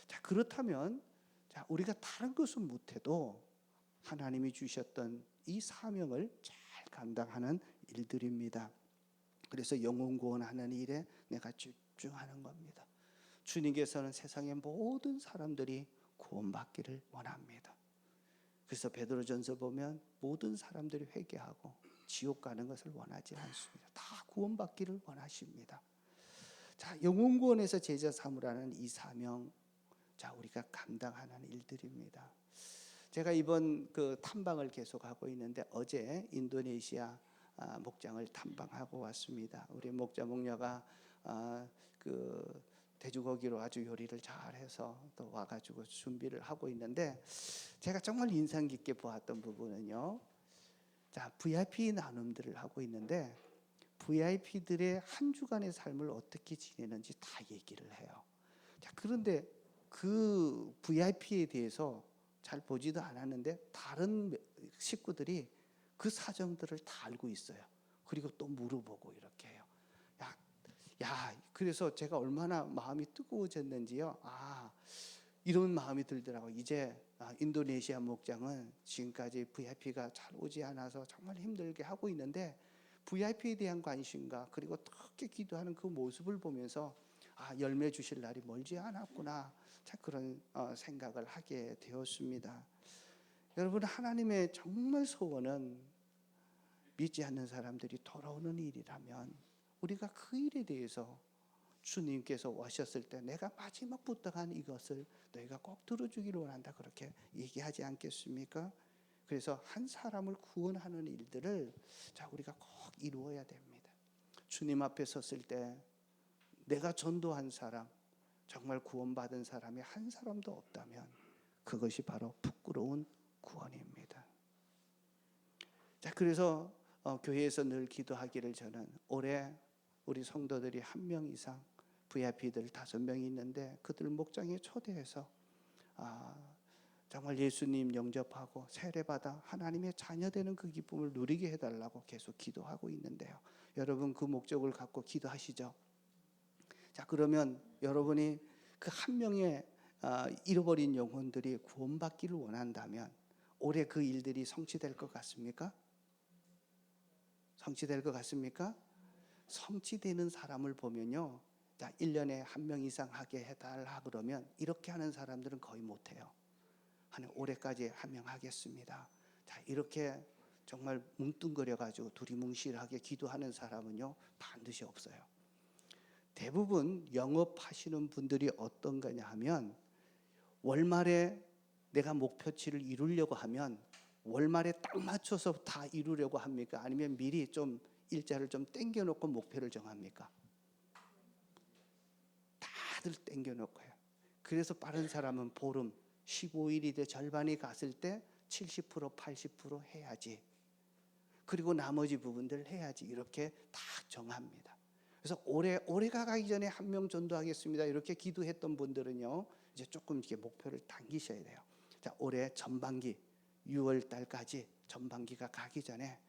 자, 그렇다면, 자, 우리가 다른 것은 못해도 하나님이 주셨던 이 사명을 잘 감당하는 일들입니다. 그래서 영혼 구원하는 일에 내가 집중하는 겁니다. 주님께서는 세상의 모든 사람들이 구원받기를 원합니다. 그래서 베드로전서 보면 모든 사람들이 회개하고 지옥 가는 것을 원하지 않습니다. 다 구원받기를 원하십니다. 자, 영혼 구원에서 제자 삼으라는 이 사명, 자, 우리가 감당하는 일들입니다. 제가 이번 그 탐방을 계속하고 있는데, 어제 인도네시아 목장을 탐방하고 왔습니다. 우리 목자 목녀가 그 돼지고기로 아주 요리를 잘해서 또 와가지고 준비를 하고 있는데, 제가 정말 인상 깊게 보았던 부분은요, 자, VIP 나눔들을 하고 있는데 VIP들의 한 주간의 삶을 어떻게 지내는지 다 얘기를 해요. 자, 그런데 그 VIP에 대해서 잘 보지도 않았는데 다른 식구들이 그 사정들을 다 알고 있어요. 그리고 또 물어보고 이렇게 해요. 그래서 제가 얼마나 마음이 뜨거워졌는지요. 이런 마음이 들더라고요. 이제 인도네시아 목장은 지금까지 VIP가 잘 오지 않아서 정말 힘들게 하고 있는데 VIP에 대한 관심과 그리고 특히 기도하는 그 모습을 보면서 열매 주실 날이 멀지 않았구나. 참 그런 생각을 하게 되었습니다. 여러분, 하나님의 정말 소원은 믿지 않는 사람들이 돌아오는 일이라면 우리가 그 일에 대해서 주님께서 오셨을 때 내가 마지막 부탁한 이것을 너희가 꼭 들어주기를 원한다 그렇게 얘기하지 않겠습니까? 그래서 한 사람을 구원하는 일들을 우리가 꼭 이루어야 됩니다. 주님 앞에 섰을 때 내가 전도한 사람, 정말 구원받은 사람이 한 사람도 없다면 그것이 바로 부끄러운 구원입니다. 그래서 교회에서 늘 기도하기를 저는 올해 우리 성도들이 1명 이상 VIP들 5명이 있는데 그들 목장에 초대해서 정말 예수님 영접하고 세례받아 하나님의 자녀 되는 그 기쁨을 누리게 해달라고 계속 기도하고 있는데요. 여러분 그 목적을 갖고 기도하시죠. 자, 그러면 여러분이 그 1명의 잃어버린 영혼들이 구원받기를 원한다면 올해 그 일들이 성취될 것 같습니까? 성취될 것 같습니까? 성취되는 사람을 보면요. 자, 1년에 1명 이상 하게 해달라 그러면 이렇게 하는 사람들은 거의 못해요. 올해까지 1명 하겠습니다. 자, 이렇게 정말 뭉뚱그려가지고 두리뭉실하게 기도하는 사람은요 반드시 없어요. 대부분 영업하시는 분들이 어떤 거냐 하면 월말에 내가 목표치를 이루려고 하면 월말에 딱 맞춰서 다 이루려고 합니까? 아니면 미리 좀 일자를 좀 땡겨놓고 목표를 정합니까? 다들 땡겨놓고요. 그래서 빠른 사람은 보름 15일이 절반이 갔을 때 70% 80% 해야지. 그리고 나머지 부분들 해야지. 이렇게 다 정합니다. 그래서 올해가 가기 전에 1명 전도하겠습니다. 이렇게 기도했던 분들은요. 이제 조금 이렇게 목표를 당기셔야 돼요. 자, 올해 전반기 6월 달까지 전반기가 가기 전에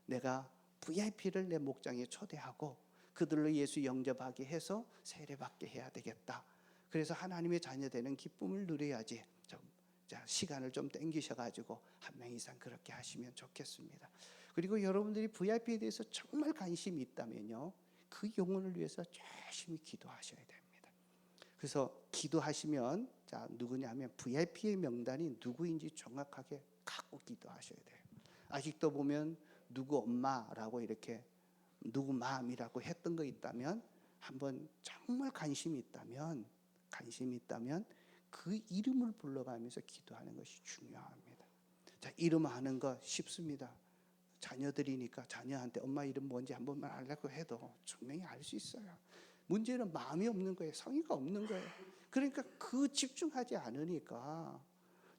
내가 VIP를 내 목장에 초대하고 그들로 예수 영접하게 해서 세례받게 해야 되겠다. 그래서 하나님의 자녀 되는 기쁨을 누려야지. 시간을 좀 땡기셔가지고 1명 이상 그렇게 하시면 좋겠습니다. 그리고 여러분들이 VIP에 대해서 정말 관심이 있다면요, 그 영혼을 위해서 열심히 기도하셔야 됩니다. 그래서 기도하시면 누구냐면 VIP의 명단이 누구인지 정확하게 갖고 기도하셔야 돼요. 아직도 보면 누구 엄마라고 이렇게 누구 마음이라고 했던 거 있다면 한번 정말 관심이 있다면 그 이름을 불러가면서 기도하는 것이 중요합니다. 자, 이름 아는 거 쉽습니다. 자녀들이니까 자녀한테 엄마 이름 뭔지 한 번만 알려고 해도 분명히 알 수 있어요. 문제는 마음이 없는 거예요. 성의가 없는 거예요. 그러니까 그 집중하지 않으니까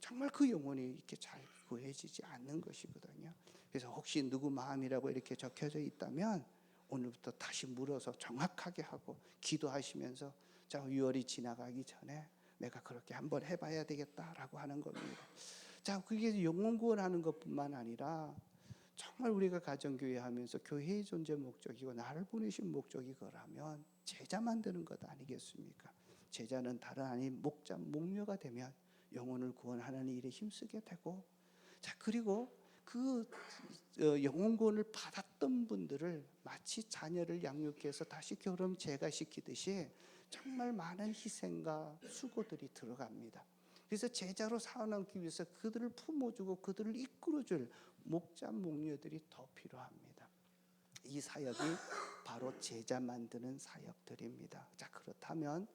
정말 그 영혼이 이렇게 잘 구해지지 않는 것이거든요. 그래서 혹시 누구 마음이라고 이렇게 적혀져 있다면 오늘부터 다시 물어서 정확하게 하고 기도하시면서 6월이 지나가기 전에 내가 그렇게 한번 해봐야 되겠다라고 하는 겁니다. 자, 그게 영혼 구원하는 것뿐만 아니라 정말 우리가 가정교회 하면서 교회의 존재 목적이고 나를 보내신 목적이 거라면 제자 만드는 것 아니겠습니까? 제자는 다른 아닌 목자, 목녀가 되면 영혼을 구원하는 일에 힘쓰게 되고, 자, 그리고 그 영혼 구원을 받았던 분들을 마치 자녀를 양육해서 다시 결혼 재가시키듯이 정말 많은 희생과 수고들이 들어갑니다. 그래서 제자로 살아남기 위해서 그들을 품어주고 그들을 이끌어줄 목자, 목녀들이 더 필요합니다. 이 사역이 바로 제자 만드는 사역들입니다. 자, 그렇다면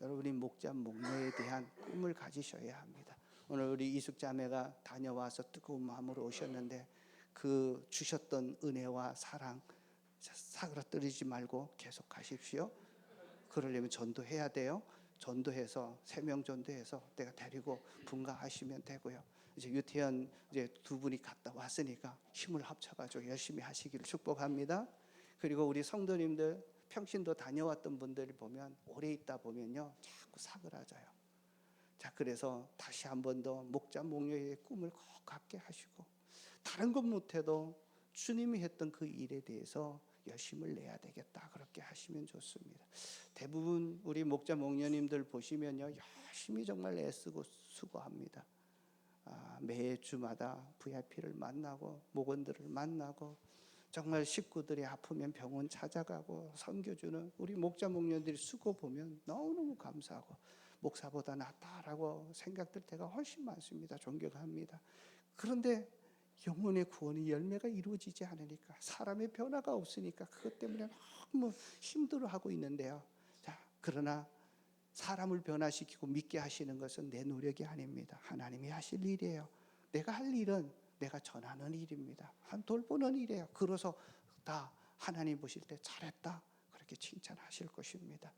여러분이 목자, 목녀에 대한 꿈을 가지셔야 합니다. 오늘 우리 이숙자매가 다녀와서 뜨거운 마음으로 오셨는데 그 주셨던 은혜와 사랑 사그라뜨리지 말고 계속 가십시오. 그러려면 전도해야 돼요. 전도해서 3명 전도해서 내가 데리고 분가하시면 되고요. 이제 유태현 이제 두 분이 갔다 왔으니까 힘을 합쳐가지고 열심히 하시기를 축복합니다. 그리고 우리 성도님들 평신도 다녀왔던 분들 보면 오래 있다 보면요 자꾸 사그라져요. 자, 그래서 다시 한 번 더 목자 목녀의 꿈을 꼭 갖게 하시고 다른 것 못해도 주님이 했던 그 일에 대해서 열심을 내야 되겠다 그렇게 하시면 좋습니다. 대부분 우리 목자 목녀님들 보시면요 열심히 정말 애쓰고 수고합니다. 매 주마다 VIP를 만나고 목원들을 만나고 정말 식구들이 아프면 병원 찾아가고 섬겨주는 우리 목자 목녀들이 수고 보면 너무너무 감사하고 목사보다 낫다라고 생각될 때가 훨씬 많습니다. 존경합니다. 그런데 영혼의 구원이 열매가 이루어지지 않으니까 사람의 변화가 없으니까 그것 때문에 너무 힘들어하고 있는데요. 자, 그러나 사람을 변화시키고 믿게 하시는 것은 내 노력이 아닙니다. 하나님이 하실 일이에요. 내가 할 일은 내가 전하는 일입니다. 한 돌보는 일이에요. 그래서 다 하나님 보실 때 잘했다 그렇게 칭찬하실 것입니다.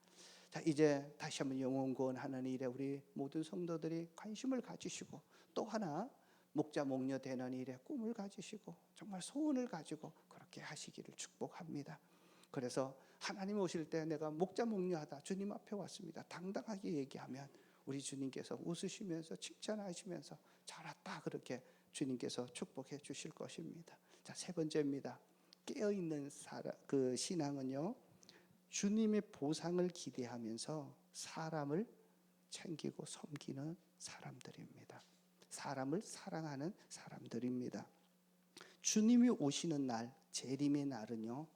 자, 이제 다시 한번 영혼 구원하는 일에 우리 모든 성도들이 관심을 가지시고 또 하나 목자 목녀 되는 일에 꿈을 가지시고 정말 소원을 가지고 그렇게 하시기를 축복합니다. 그래서 하나님 오실 때 내가 목자 목녀하다 주님 앞에 왔습니다. 당당하게 얘기하면 우리 주님께서 웃으시면서 칭찬하시면서 잘했다 그렇게 주님께서 축복해 주실 것입니다. 자, 세 번째입니다. 깨어있는 그 신앙은요 주님의 보상을 기대하면서 사람을 챙기고 섬기는 사람들입니다. 사람을 사랑하는 사람들입니다. 주님이 오시는 날, 재림의 날은요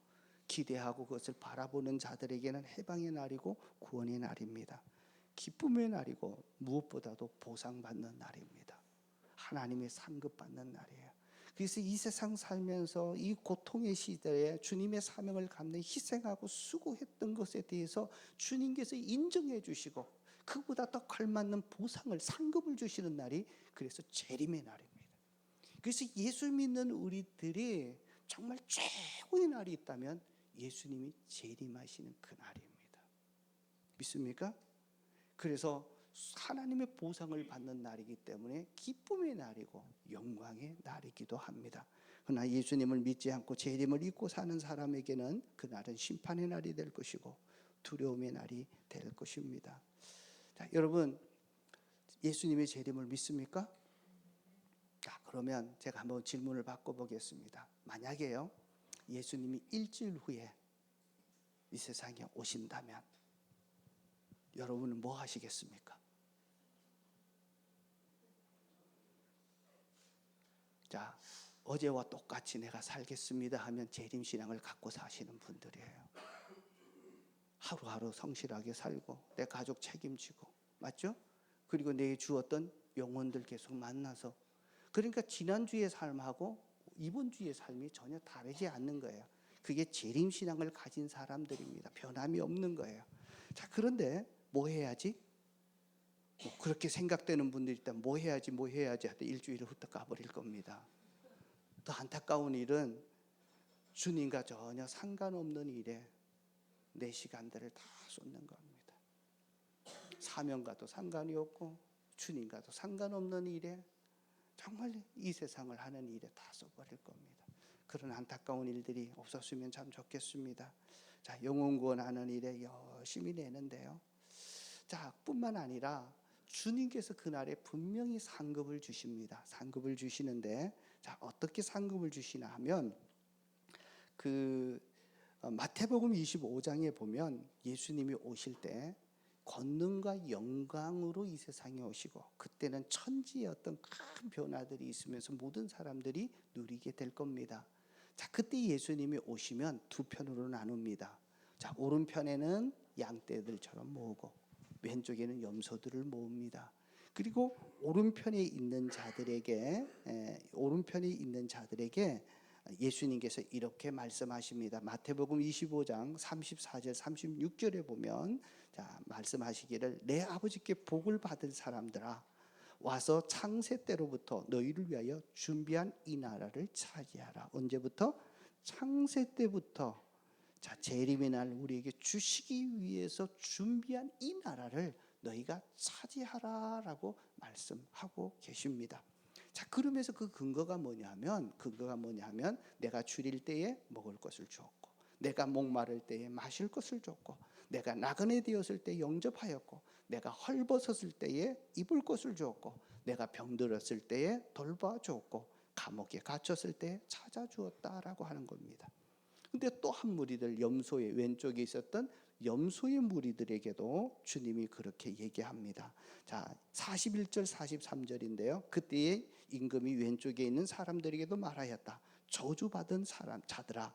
기대하고 그것을 바라보는 자들에게는 해방의 날이고 구원의 날입니다. 기쁨의 날이고 무엇보다도 보상받는 날입니다. 하나님의 상급받는 날이에요. 그래서 이 세상 살면서 이 고통의 시대에 주님의 사명을 감내 희생하고 수고했던 것에 대해서 주님께서 인정해 주시고 그보다 더 걸맞는 보상을 상급을 주시는 날이 그래서 재림의 날입니다. 그래서 예수 믿는 우리들이 정말 최고의 날이 있다면 예수님이 재림하시는 그 날입니다. 믿습니까? 그래서 하나님의 보상을 받는 날이기 때문에 기쁨의 날이고 영광의 날이기도 합니다. 그러나 예수님을 믿지 않고 재림을 잊고 사는 사람에게는 그날은 심판의 날이 될 것이고 두려움의 날이 될 것입니다. 자, 여러분 예수님의 재림을 믿습니까? 자, 그러면 제가 한번 질문을 바꿔보겠습니다. 만약에요 예수님이 일주일 후에 이 세상에 오신다면 여러분은 뭐 하시겠습니까? 자, 어제와 똑같이 내가 살겠습니다 하면 재림신앙을 갖고 사시는 분들이에요. 하루하루 성실하게 살고 내 가족 책임지고 맞죠? 그리고 내게 주었던 영혼들 계속 만나서 그러니까 지난주의 삶하고 이번 주의 삶이 전혀 다르지 않는 거예요. 그게 재림신앙을 가진 사람들입니다. 변함이 없는 거예요. 자, 그런데 뭐 해야지? 그렇게 생각되는 분들이 있다면 뭐 해야지 하다 일주일을 후딱 가버릴 겁니다. 더 안타까운 일은 주님과 전혀 상관없는 일에 내 시간들을 다 쏟는 겁니다. 사명과도 상관이 없고 주님과도 상관없는 일에 정말 이 세상을 하는 일에 다 써버릴 겁니다. 그런 안타까운 일들이 없었으면 참 좋겠습니다. 자, 영혼 구원하는 일에 열심히 내는데요. 자, 뿐만 아니라 주님께서 그날에 분명히 상급을 주십니다. 상급을 주시는데 자, 어떻게 상급을 주시나 하면 마태복음 25장에 보면 예수님이 오실 때 권능과 영광으로 이 세상에 오시고 그때는 천지의 어떤 큰 변화들이 있으면서 모든 사람들이 누리게 될 겁니다. 자, 그때 예수님이 오시면 두 편으로 나눕니다. 자, 오른편에는 양떼들처럼 모으고 왼쪽에는 염소들을 모읍니다. 그리고 오른편에 있는 자들에게 예수님께서 이렇게 말씀하십니다. 마태복음 25장 34절 36절에 보면 자, 말씀하시기를 내 아버지께 복을 받은 사람들아 와서 창세 때로부터 너희를 위하여 준비한 이 나라를 차지하라. 언제부터? 창세 때부터 자, 재림의 날 우리에게 주시기 위해서 준비한 이 나라를 너희가 차지하라라고 말씀하고 계십니다. 자, 그러면서 그 근거가 뭐냐면 내가 줄일 때에 먹을 것을 주었고, 내가 목마를 때에 마실 것을 줬고, 내가 나그네 되었을 때 영접하였고, 내가 헐벗었을 때에 입을 것을 주었고, 내가 병들었을 때에 돌봐주었고, 감옥에 갇혔을 때에 찾아주었다라고 하는 겁니다. 근데 또 한 무리들, 염소의 왼쪽에 있었던 염소의 무리들에게도 주님이 그렇게 얘기합니다. 자, 41절 43절인데요. 그때에 임금이 왼쪽에 있는 사람들에게도 말하였다. 저주받은 자들아,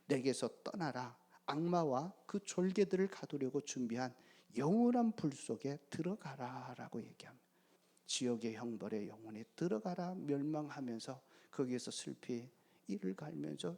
내게서 떠나라. 악마와 그 졸개들을 가두려고 준비한 영원한 불 속에 들어가라라고 얘기합니다. 지옥의 형벌에 영원히 들어가라 멸망하면서 거기에서 슬피 이를 갈면서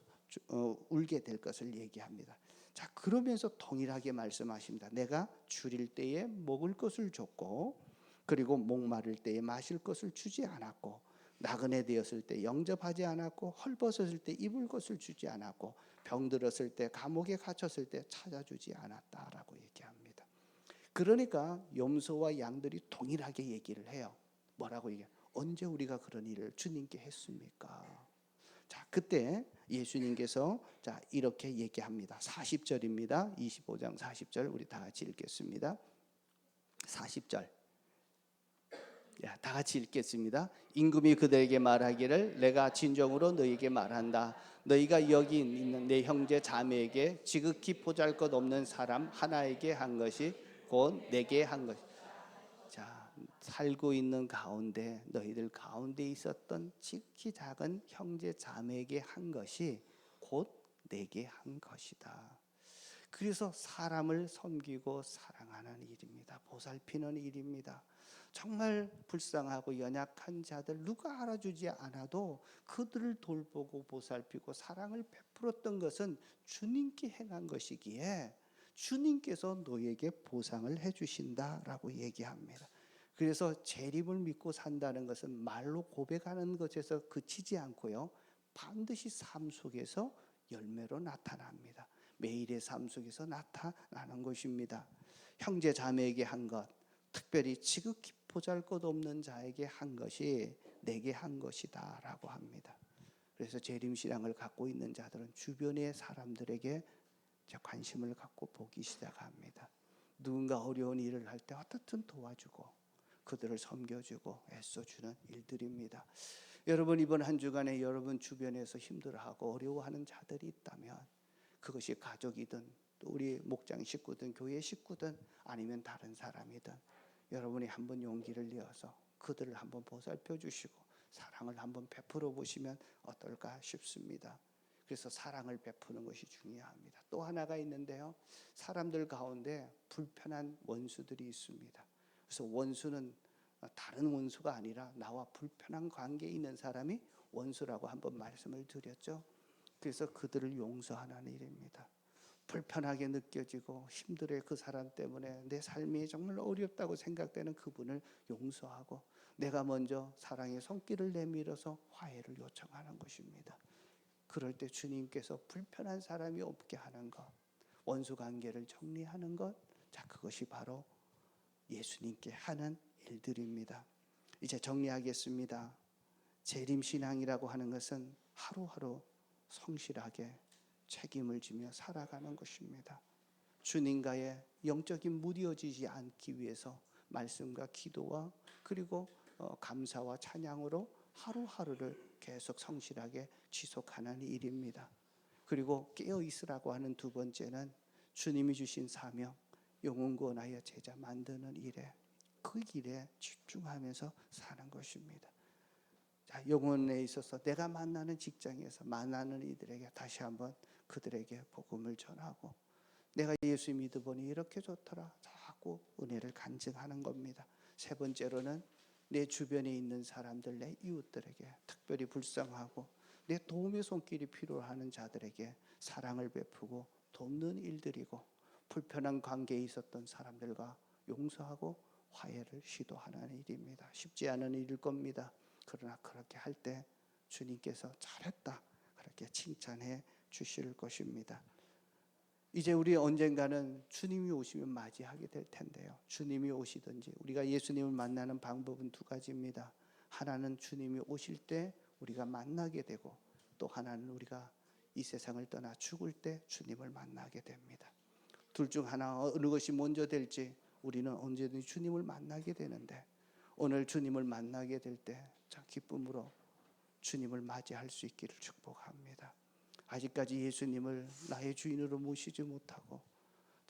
울게 될 것을 얘기합니다. 자, 그러면서 동일하게 말씀하십니다. 내가 줄일 때에 먹을 것을 줬고, 그리고 목마를 때에 마실 것을 주지 않았고, 나그네 되었을 때 영접하지 않았고, 헐벗었을 때 입을 것을 주지 않았고, 병들었을 때 감옥에 갇혔을 때 찾아주지 않았다라고 얘기합니다. 그러니까 염소와 양들이 동일하게 얘기를 해요. 뭐라고 얘기해요? 언제 우리가 그런 일을 주님께 했습니까? 자, 그때 예수님께서 자, 이렇게 얘기합니다. 40절입니다. 25장 40절 우리 다 같이 읽겠습니다. 40절. 다 같이 읽겠습니다. 임금이 그들에게 말하기를 내가 진정으로 너희에게 말한다. 너희가 여기 있는 내 형제 자매에게 지극히 보잘것없는 사람 하나에게 한 것이 곧 내게 한 것. 자, 살고 있는 가운데 너희들 가운데 있었던 지극히 작은 형제 자매에게 한 것이 곧 내게 한 것이다. 그래서 사람을 섬기고 사랑하는 일입니다. 보살피는 일입니다. 정말 불쌍하고 연약한 자들 누가 알아주지 않아도 그들을 돌보고 보살피고 사랑을 베풀었던 것은 주님께 행한 것이기에 주님께서 너에게 보상을 해주신다라고 얘기합니다. 그래서 재림을 믿고 산다는 것은 말로 고백하는 것에서 그치지 않고요, 반드시 삶 속에서 열매로 나타납니다. 매일의 삶 속에서 나타나는 것입니다. 형제 자매에게 한 것, 특별히 지극히 보잘것없는 자에게 한 것이 내게 한 것이다 라고 합니다. 그래서 재림신앙을 갖고 있는 자들은 주변의 사람들에게 관심을 갖고 보기 시작합니다. 누군가 어려운 일을 할 때 어떻든 도와주고 그들을 섬겨주고 애써주는 일들입니다. 여러분, 이번 한 주간에 여러분 주변에서 힘들어하고 어려워하는 자들이 있다면 그것이 가족이든 또 우리 목장 식구든 교회 식구든 아니면 다른 사람이든 여러분이 한번 용기를 내어서 그들을 한번 보살펴 주시고 사랑을 한번 베풀어 보시면 어떨까 싶습니다. 그래서 사랑을 베푸는 것이 중요합니다. 또 하나가 있는데요, 사람들 가운데 불편한 원수들이 있습니다. 그래서 원수는 다른 원수가 아니라 나와 불편한 관계에 있는 사람이 원수라고 한번 말씀을 드렸죠. 그래서 그들을 용서하는 일입니다. 불편하게 느껴지고 힘들어 그 사람 때문에 내 삶이 정말 어렵다고 생각되는 그분을 용서하고 내가 먼저 사랑의 손길을 내밀어서 화해를 요청하는 것입니다. 그럴 때 주님께서 불편한 사람이 없게 하는 것, 원수 관계를 정리하는 것, 자, 그것이 바로 예수님께 하는 일들입니다. 이제 정리하겠습니다. 재림신앙이라고 하는 것은 하루하루 성실하게 책임을 지며 살아가는 것입니다. 주님과의 영적인 무뎌지지 않기 위해서 말씀과 기도와 그리고 감사와 찬양으로 하루하루를 계속 성실하게 지속하는 일입니다. 그리고 깨어 있으라고 하는 두 번째는 주님이 주신 사명, 영혼 구원하여 제자 만드는 일에 그 일에 집중하면서 사는 것입니다. 자, 영혼에 있어서 내가 만나는 직장에서 만나는 이들에게 다시 한번 그들에게 복음을 전하고 내가 예수 믿어보니 이렇게 좋더라 자꾸 은혜를 간증하는 겁니다. 세 번째로는 내 주변에 있는 사람들, 내 이웃들에게 특별히 불쌍하고 내 도움의 손길이 필요하는 자들에게 사랑을 베푸고 돕는 일들이고 불편한 관계에 있었던 사람들과 용서하고 화해를 시도하는 일입니다. 쉽지 않은 일일 겁니다. 그러나 그렇게 할 때 주님께서 잘했다 그렇게 칭찬해 주실 것입니다. 이제 우리 언젠가는 주님이 오시면 맞이하게 될 텐데요. 주님이 오시든지 우리가 예수님을 만나는 방법은 두 가지입니다. 하나는 주님이 오실 때 우리가 만나게 되고, 또 하나는 우리가 이 세상을 떠나 죽을 때 주님을 만나게 됩니다. 둘 중 하나 어느 것이 먼저 될지 우리는 언제든지 주님을 만나게 되는데, 오늘 주님을 만나게 될 때 참 기쁨으로 주님을 맞이할 수 있기를 축복합니다. 아직까지 예수님을 나의 주인으로 모시지 못하고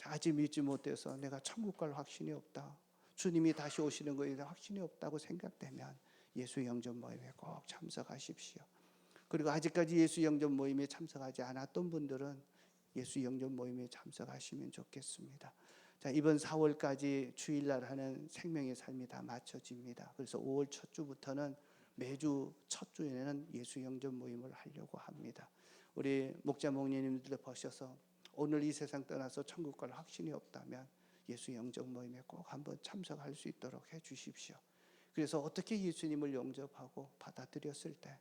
아직 믿지 못해서 내가 천국 갈 확신이 없다, 주님이 다시 오시는 것에 대한 확신이 없다고 생각되면 예수 영접 모임에 꼭 참석하십시오. 그리고 아직까지 예수 영접 모임에 참석하지 않았던 분들은 예수 영접 모임에 참석하시면 좋겠습니다. 자, 이번 4월까지 주일날 하는 생명의 삶이 다 마쳐집니다. 그래서 5월 첫 주부터는 매주 첫 주에는 예수 영접 모임을 하려고 합니다. 우리 목자 목녀님들 보셔서 오늘 이 세상 떠나서 천국 갈 확신이 없다면 예수 영접 모임에 꼭 한번 참석할 수 있도록 해 주십시오. 그래서 어떻게 예수님을 영접하고 받아들였을 때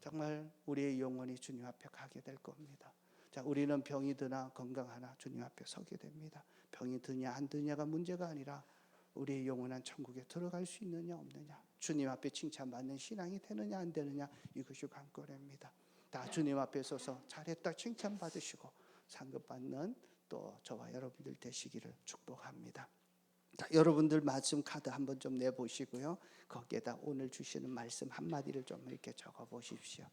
정말 우리의 영혼이 주님 앞에 가게 될 겁니다. 자, 우리는 병이 드나 건강하나 주님 앞에 서게 됩니다. 병이 드냐 안 드냐가 문제가 아니라 우리의 영원한 천국에 들어갈 수 있느냐 없느냐, 주님 앞에 칭찬받는 신앙이 되느냐 안 되느냐, 이것이 관건입니다. 다 주님 앞에 서서 잘했다 칭찬받으시고 상급받는 또 저와 여러분들 되시기를 축복합니다. 자, 여러분들 말씀 카드 한번 좀 내보시고요. 거기에다 오늘 주시는 말씀 한마디를 좀 이렇게 적어 보십시오.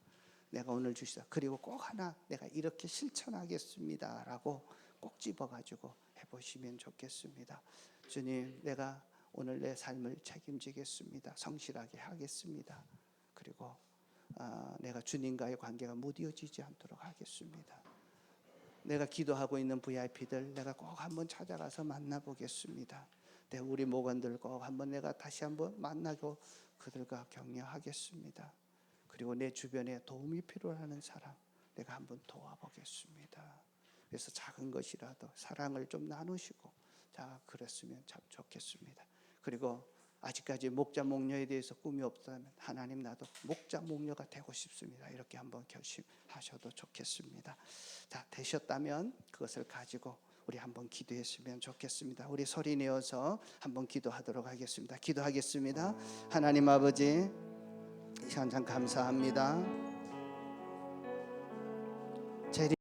내가 오늘 주시다, 그리고 꼭 하나 내가 이렇게 실천하겠습니다 라고 꼭 집어가지고 해보시면 좋겠습니다. 주님, 내가 오늘 내 삶을 책임지겠습니다. 성실하게 하겠습니다. 그리고 내가 주님과의 관계가 무뎌지지 않도록 하겠습니다. 내가 기도하고 있는 VIP들 내가 꼭 한번 찾아가서 만나보겠습니다. 우리 목원들 꼭 한번 내가 다시 한번 만나고 그들과 격려하겠습니다. 그리고 내 주변에 도움이 필요하는 사람 내가 한번 도와보겠습니다. 그래서 작은 것이라도 사랑을 좀 나누시고, 자, 그랬으면 참 좋겠습니다. 그리고 아직까지 목자 목녀에 대해서 꿈이 없다면 하나님, 나도 목자 목녀가 되고 싶습니다, 이렇게 한번 결심하셔도 좋겠습니다. 자, 되셨다면 그것을 가지고 우리 한번 기도했으면 좋겠습니다. 우리 소리 내어서 한번 기도하도록 하겠습니다. 기도하겠습니다. 하나님 아버지, 이 시간 참 감사합니다.